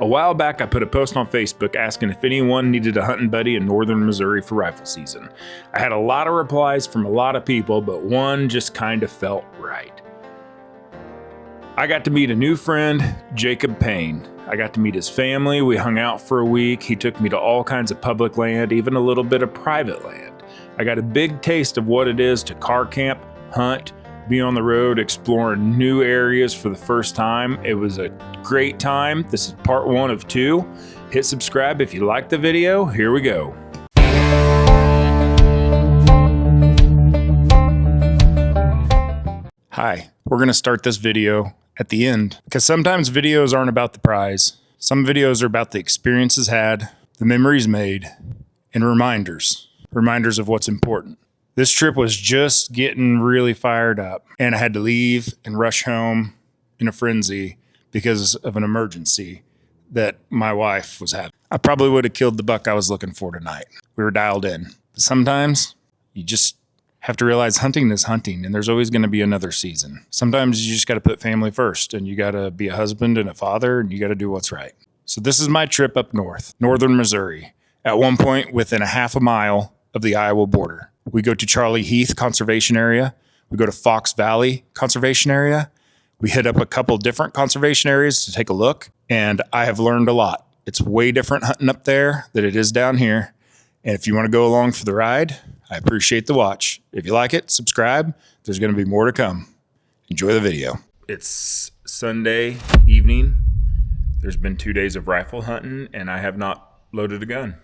A while back, I put a post on Facebook asking if anyone needed a hunting buddy in northern Missouri for rifle season. I had a lot of replies from a lot of people, but one just kind of felt right. I got to meet a new friend, Jacob Payne. I got to meet his family. We hung out for a week. He took me to all kinds of public land, even a little bit of private land. I got a big taste of what it is to car camp, hunt, be on the road, exploring new areas for the first time. It was a great time. This is part 1 of 2. Hit subscribe if you liked the video. Here we go. Hi, we're going to start this video at the end because sometimes videos aren't about the prize. Some videos are about the experiences had, the memories made, and reminders of what's important. This trip was just getting really fired up, and I had to leave and rush home in a frenzy because of an emergency that my wife was having. I probably would have killed the buck I was looking for tonight. We were dialed in. But sometimes you just have to realize hunting is hunting, and there's always going to be another season. Sometimes you just got to put family first, and you got to be a husband and a father, and you got to do what's right. So this is my trip up north, northern Missouri, at one point within a half a mile of the Iowa border. We go to Charlie Heath Conservation Area. We go to Fox Valley Conservation Area. We hit up a couple different conservation areas to take a look, and I have learned a lot. It's way different hunting up there than it is down here. And if you want to go along for the ride, I appreciate the watch. If you like it, subscribe. There's going to be more to come. Enjoy the video. It's Sunday evening. There's been 2 days of rifle hunting, and I have not loaded a gun.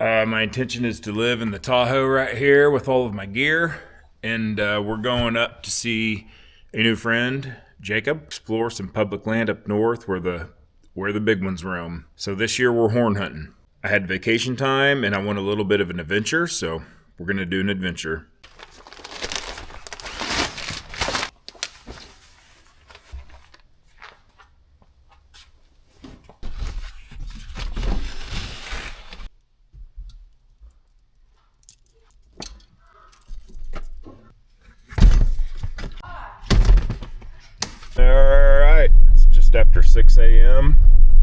My intention is to live in the Tahoe right here with all of my gear, and we're going up to see a new friend, Jacob, explore some public land up north where the big ones roam. So this year we're horn hunting. I had vacation time and I want a little bit of an adventure, so we're gonna do an adventure. Alright, it's just after 6 a.m.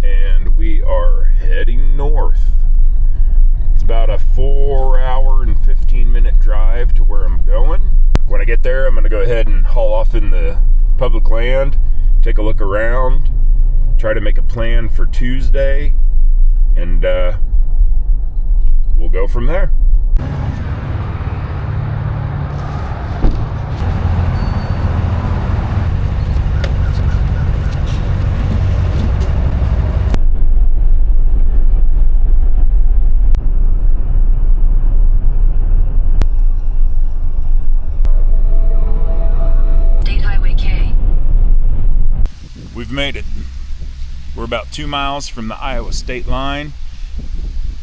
and we are heading north. It's about a 4-hour and 15-minute drive to where I'm going. When I get there, I'm going to go ahead and haul off in the public land, take a look around, try to make a plan for Tuesday, and we'll go from there. We've made it. We're about 2 miles from the Iowa state line.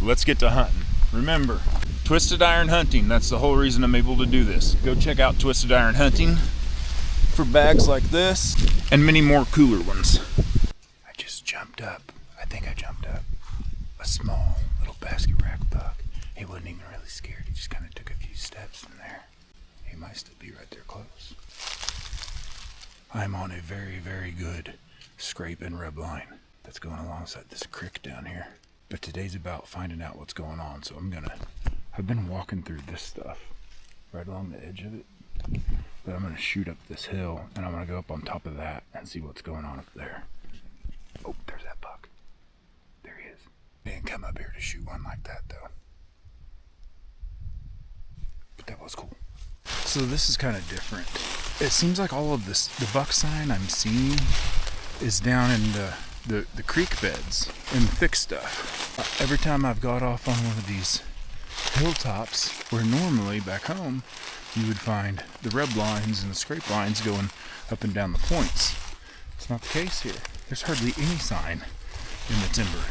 Let's get to hunting. Remember, Twisted Iron Hunting, that's the whole reason I'm able to do this. Go check out Twisted Iron Hunting for bags like this and many more cooler ones. I just jumped up. I think I jumped up a small little basket rack buck. He wasn't even really scared. He just kind of took a few steps in there. He might still be right there close. I'm on a very, very good scrape and rub line that's going alongside this creek down here. But today's about finding out what's going on. So I've been walking through this stuff right along the edge of it. But I'm gonna shoot up this hill and I'm gonna go up on top of that and see what's going on up there. Oh, there's that buck. There he is. Didn't come up here to shoot one like that though. But that was cool. So this is kind of different. It seems like all of this, the buck sign I'm seeing is down in the creek beds and thick stuff. Every time I've got off on one of these hilltops where normally back home you would find the rub lines and the scrape lines going up and down the points. It's not the case here. There's hardly any sign in the timber.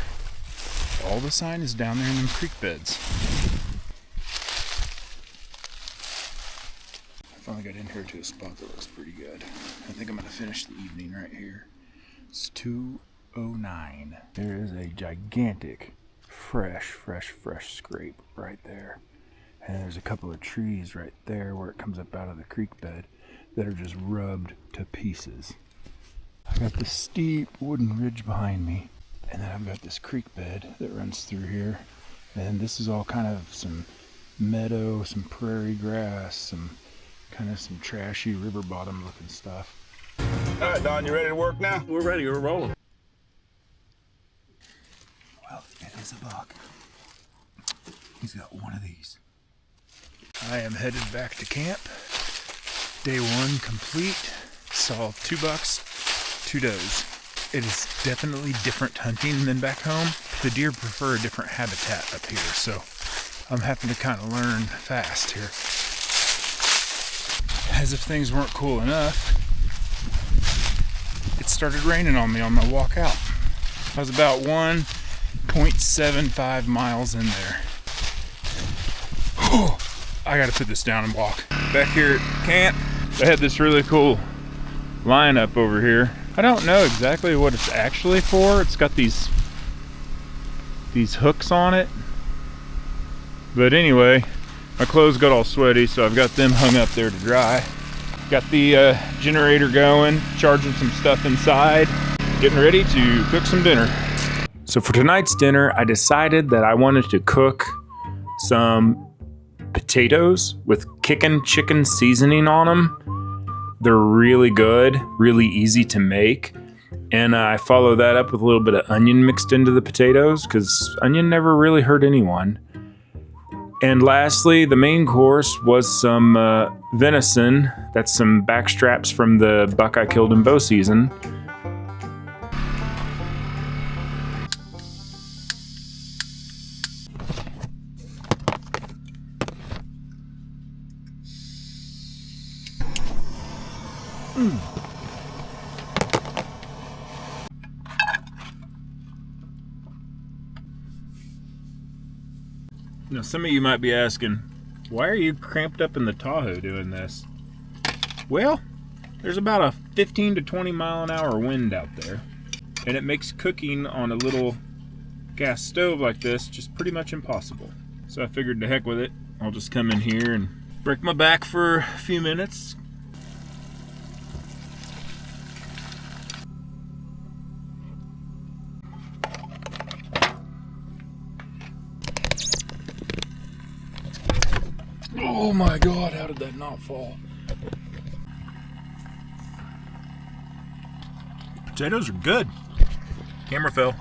All the sign is down there in them creek beds. Finally got in here to a spot that looks pretty good. I think I'm going to finish the evening right here. It's 2:09. There is a gigantic, fresh scrape right there. And there's a couple of trees right there where it comes up out of the creek bed that are just rubbed to pieces. I got this steep wooden ridge behind me, And then I've got this creek bed that runs through here. And this is all kind of some meadow, some prairie grass, some trashy river bottom looking stuff. All right, Don, you ready to work now? We're ready, we're rolling. Well, it is a buck. He's got one of these. I am headed back to camp. Day one complete. Saw 2 bucks, 2 does. It is definitely different hunting than back home. The deer prefer a different habitat up here, so I'm having to kind of learn fast here. As if things weren't cool enough, it started raining on me on my walk out. I was about 1.75 miles in there. I gotta put this down and walk. Back here at camp, I had this really cool lineup over here. I don't know exactly what it's actually for. It's got these hooks on it. But anyway, my clothes got all sweaty, so I've got them hung up there to dry. Got the generator going, charging some stuff inside, getting ready to cook some dinner. So for tonight's dinner, I decided that I wanted to cook some potatoes with kickin' chicken seasoning on them. They're really good, really easy to make. And I follow that up with a little bit of onion mixed into the potatoes, because onion never really hurt anyone. And lastly, the main course was some venison. That's some backstraps from the buck I killed in bow season. Now, some of you might be asking, why are you cramped up in the Tahoe doing this? Well, there's about a 15 to 20 mile an hour wind out there, and it makes cooking on a little gas stove like this just pretty much impossible. So I figured to heck with it. I'll just come in here and break my back for a few minutes. Oh my God, how did that not fall? Potatoes are good. Camera fell.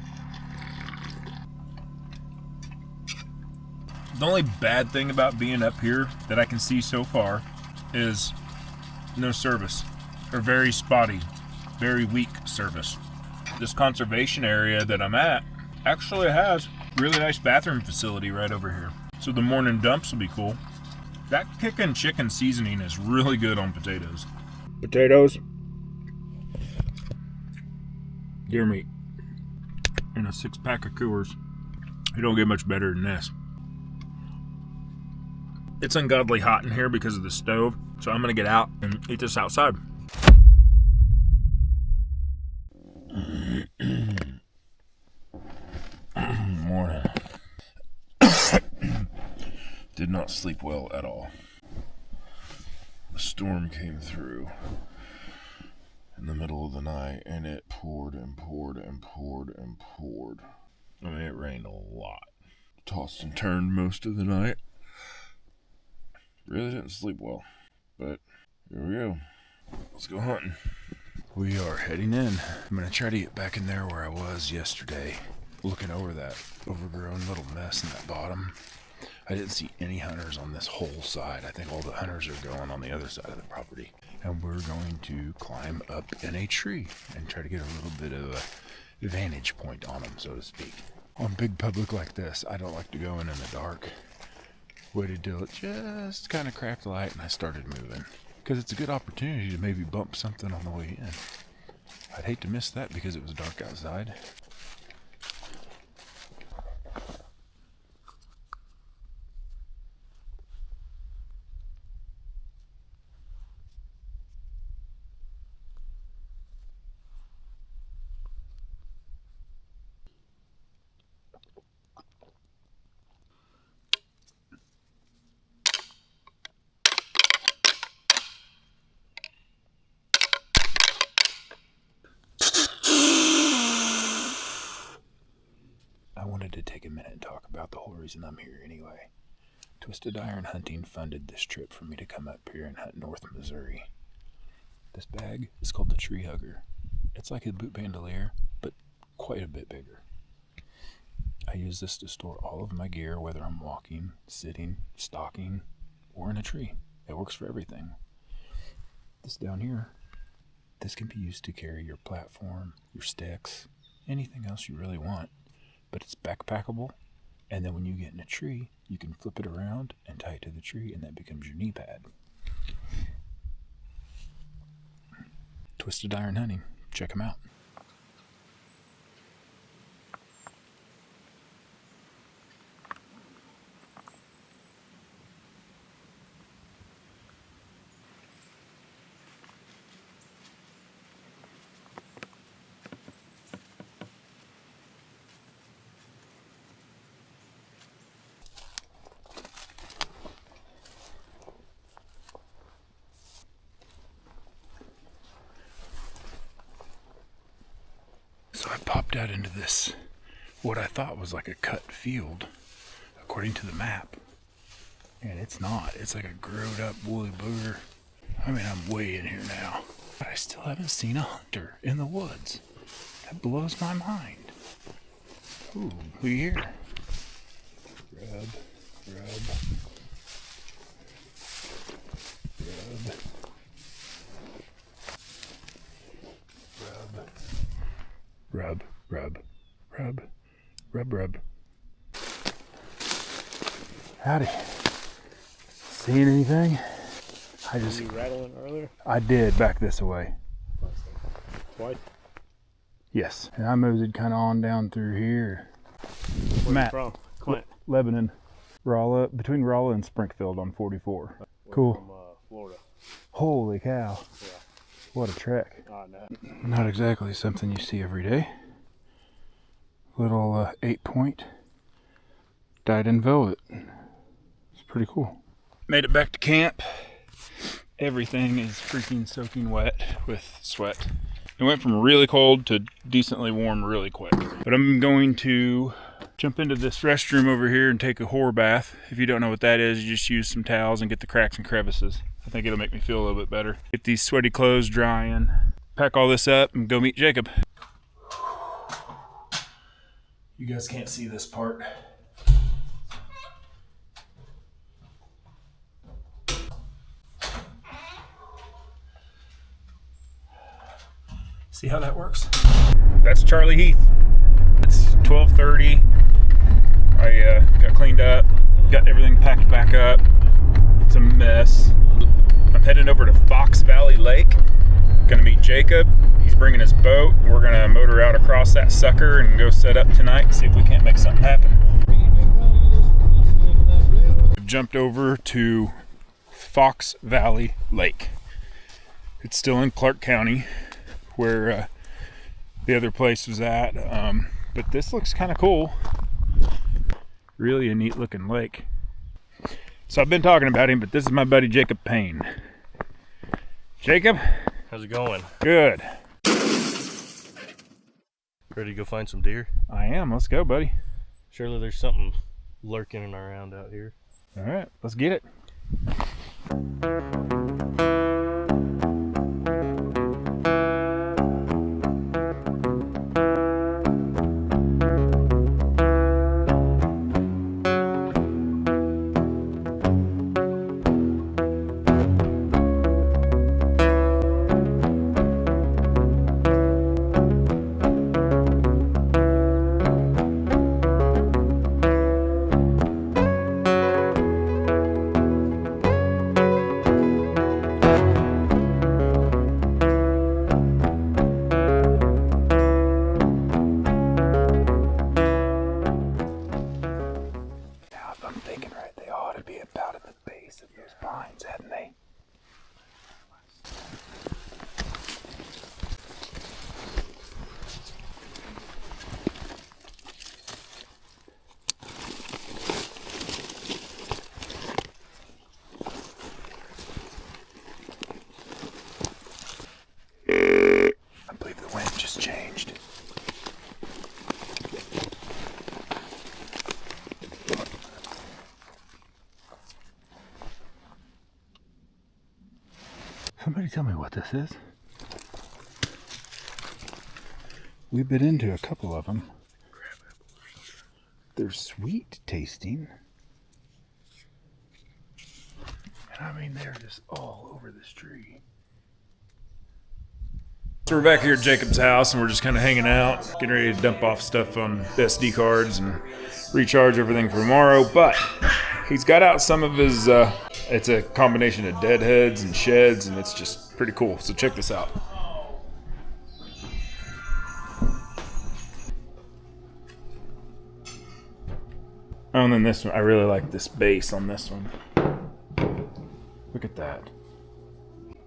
The only bad thing about being up here that I can see so far is no service, or very spotty, very weak service. This conservation area that I'm at actually has a really nice bathroom facility right over here. So the morning dumps will be cool. That kickin' chicken seasoning is really good on potatoes. Potatoes, deer meat, and a 6-pack of Coors. You don't get much better than this. It's ungodly hot in here because of the stove, so I'm gonna get out and eat this outside. Morning. Did not sleep well at all. The storm came through in the middle of the night, and it poured and poured and poured and poured. I mean, it rained a lot. Tossed and turned most of the night. Really didn't sleep well, but here we go. Let's go hunting. We are heading in. I'm gonna try to get back in there where I was yesterday, looking over that overgrown little mess in that bottom. I didn't see any hunters on this whole side. I think all the hunters are going on the other side of the property. And we're going to climb up in a tree and try to get a little bit of a vantage point on them, so to speak. On big public like this, I don't like to go in the dark. Waited till it just kind of cracked light and I started moving. Because it's a good opportunity to maybe bump something on the way in. I'd hate to miss that because it was dark outside. I wanted to take a minute and talk about the whole reason I'm here anyway. Twisted Iron Hunting funded this trip for me to come up here and hunt North Missouri. This bag is called the Tree Hugger. It's like a boot bandolier, but quite a bit bigger. I use this to store all of my gear, whether I'm walking, sitting, stalking, or in a tree. It works for everything. This down here, this can be used to carry your platform, your sticks, anything else you really want. But it's backpackable, and then when you get in a tree, you can flip it around and tie it to the tree, and that becomes your knee pad. Twisted Iron Hunting. Check them out. So I popped out into this, what I thought was like a cut field, according to the map. And it's not. It's like a growed up woolly booger. I mean, I'm way in here now. But I still haven't seen a hunter in the woods. That blows my mind. Ooh, who you hear? Rub. Howdy. Seeing anything? Did you rattling earlier? I did back this way. Twice? Yes. And I moseyed kind of on down through here. Where Matt. you from? Clint. Lebanon. Between Rolla and Springfield on 44. We're Cool. From Florida. Holy cow. Yeah. What a trek. No. Not exactly something you see every day. Little 8-point dyed in velvet. It's pretty cool. Made it back to camp. Everything is freaking soaking wet with sweat. It went from really cold to decently warm really quick. But I'm going to jump into this restroom over here and take a whore bath. If you don't know what that is, you just use some towels and get the cracks and crevices. I think it'll make me feel a little bit better. Get these sweaty clothes drying, pack all this up, and go meet Jacob. You guys can't see this part. See how that works? That's Charlie Heath. It's 12:30. I got cleaned up, got everything packed back up. It's a mess. I'm heading over to Fox Valley Lake. Gonna meet Jacob. He's bringing his boat. We're gonna motor out across that sucker and go set up tonight and see if we can't make something happen. I've jumped over to Fox Valley Lake. It's still in Clark County, where the other place was at, but this looks kind of cool. Really a neat looking lake. So I've been talking about him, but this is my buddy Jacob Payne. Jacob? How's it going? Good. Ready to go find some deer? I am. Let's go, buddy. Surely there's something lurking and around out here. All right, let's get it. Somebody tell me what this is. We bit into a couple of them. They're sweet tasting. And I mean, they're just all over this tree. So we're back here at Jacob's house and we're just kind of hanging out, getting ready to dump off stuff on the SD cards and recharge everything for tomorrow. But he's got out some of his, it's a combination of deadheads and sheds, and it's just pretty cool. So check this out. Oh, and then this one, I really like this base on this one. Look at that.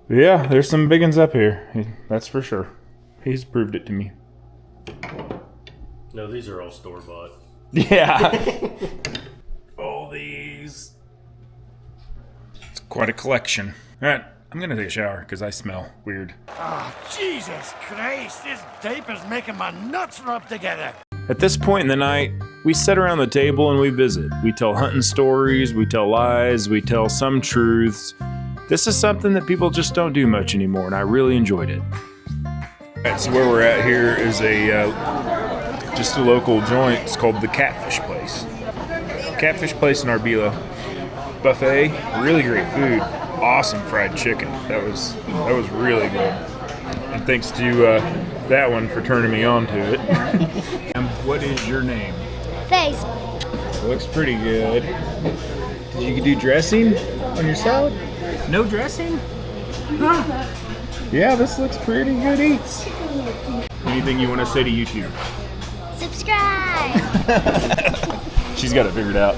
Yeah, there's some big ones up here. That's for sure. He's proved it to me. No, these are all store-bought. Yeah. All these. It's quite a collection. All right, I'm gonna take a shower because I smell weird. Oh, Jesus Christ, this diaper's making my nuts rub together. At this point in the night, we sit around the table and we visit. We tell hunting stories, we tell lies, we tell some truths. This is something that people just don't do much anymore, and I really enjoyed it. All right, so where we're at here is just a local joint. It's called the Catfish Place. Catfish Place in Arbela. Buffet, really great food. Awesome fried chicken. That was really good. And thanks to that one for turning me on to it. What is your name? Face. Looks pretty good. Did you do dressing on your salad? No dressing? Huh. Yeah, this looks pretty good eats. Anything you want to say to YouTube? Subscribe. She's got it figured out.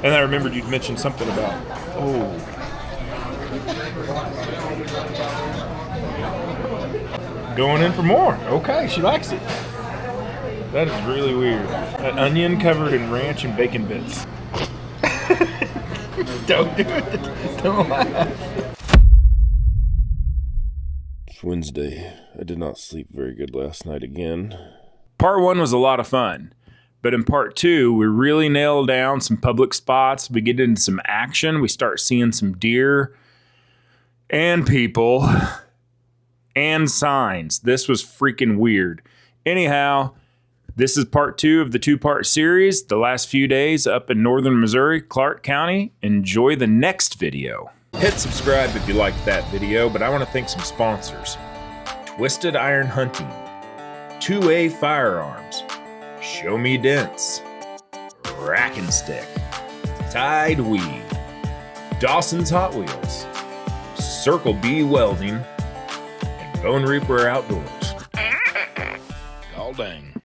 And I remembered you'd mentioned something about, going in for more. Okay, she likes it. That is really weird. An onion covered in ranch and bacon bits. Don't do it. Don't laugh. It's Wednesday. I did not sleep very good last night again. Part 1 was a lot of fun. But in part 2, we really nailed down some public spots. We get into some action. We start seeing some deer and people and signs. This was freaking weird. Anyhow, this is part 2 of the 2-part series, the last few days up in northern Missouri, Clark County. Enjoy the next video. Hit subscribe if you liked that video, but I want to thank some sponsors. Twisted Iron Hunting, 2A Firearms, Show Me Dents, Rack and Stick, Tide Weed, Dawson's Hot Wheels, Circle B Welding, and Bone Reaper Outdoors. All dang.